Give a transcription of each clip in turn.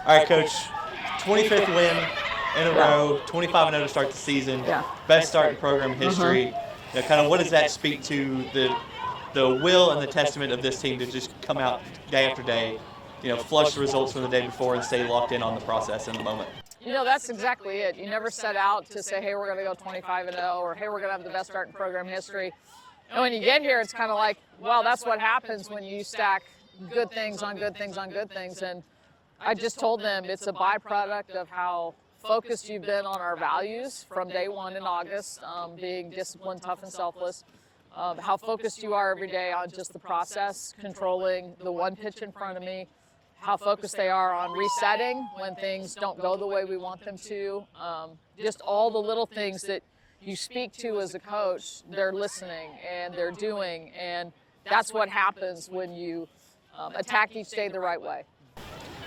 All right, Coach, 25th win in a row, 25-0 to start the season. Yeah. Best start in program history. You know, kind of what does that speak to the will and the testament of this team to just come out day after day, you know, flush the results from the day before and stay locked in on the process in the moment? You know, that's exactly it. You never set out to say, hey, we're going to go 25-0, or hey, we're going to have the best start in program history. And when you get here, it's kind of like, well, that's what happens when you stack good things on good things on good things. And I just told them it's a byproduct of how focused you've been on our values from day one in August, being disciplined, tough, and selfless. How focused you are every day on just the process, controlling the one pitch in front of me, how focused they are on resetting when things don't go the way we want them to. Just all the little things that you speak to as a coach, they're listening and they're doing, and that's what happens when you attack each day the right way.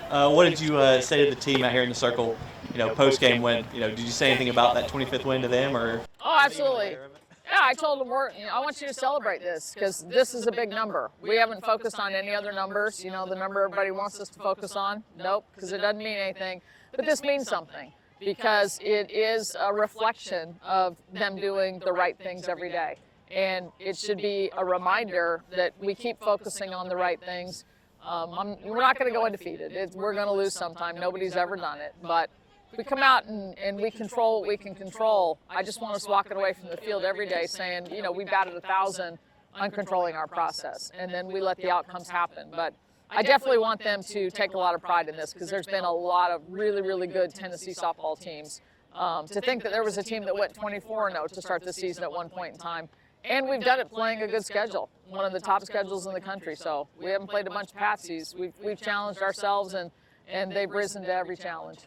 What did you say to the team out here in the circle, you know, post-game win? You know, did you say anything about that 25th win to them, or? Oh, absolutely. Yeah, I told them, I want you to celebrate this because this is a big number. We haven't focused on any other numbers. You know, the number everybody wants us to focus on. Nope, because it doesn't mean anything. But this means something because it is a reflection of them doing the right things every day. And it should be a reminder that we keep focusing on the right things. We're not going to go undefeated. We're going to lose sometime. Nobody's ever done it. But we come out and we control what we can control. I just want us walking away from the field every day saying, you know, we batted 1,000 on controlling our process, and then we let the outcomes happen. But I definitely want them to take a lot of pride in this because there's been a lot of really, really good Tennessee softball teams. To think that there was a team that went 24-0 to start the season at one point in time, and we've done it playing a good schedule, one of the top schedules in the country. So we haven't played a bunch of patsies. We've challenged ourselves, and they've risen to every challenge.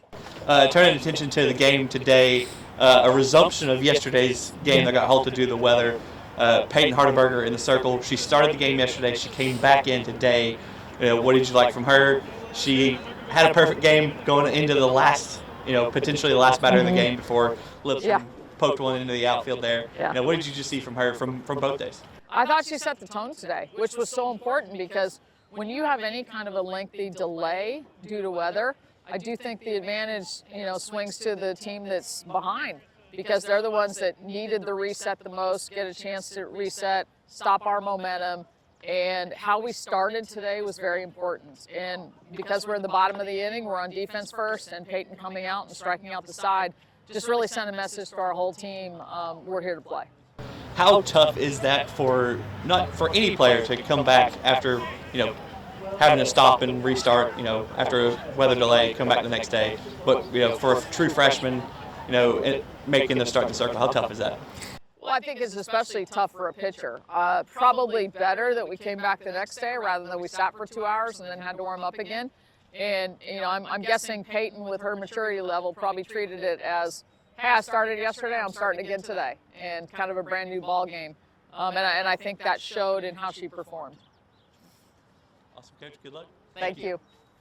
Turning attention to the game today, a resumption of yesterday's game that got halted due to the weather. Peyton Hardenberger in the circle. She started the game yesterday. She came back in today. What did you like from her? She had a perfect game going into the last, potentially the last batter of the game before Lipson poked one into the outfield there. Yeah. What did you just see from her from both days? I thought she set the tone today, which was so important because when you have any kind of a lengthy delay due to weather, I do think the advantage, swings to the team that's behind because they're the ones that needed the reset the most, get a chance to reset, stop our momentum. And how we started today was very important. And because we're in the bottom of the inning, we're on defense first, and Peyton coming out and striking out the side just really sent a message to our whole team, we're here to play. How tough is that not for any player to come back after, having to stop and restart, after a weather delay, come back the next day. But, for a true freshman, making the start in the circle, how tough is that? Well, I think it's especially tough for a pitcher. Probably better that we came back the next day rather than we sat for 2 hours and then had to warm up again. And, I'm guessing Peyton, with her maturity level, probably treated it as, hey, I started yesterday, I'm starting again today, and kind of a brand new ball game. And I think that showed in how she performed. Awesome, Coach. Good luck. Thank you.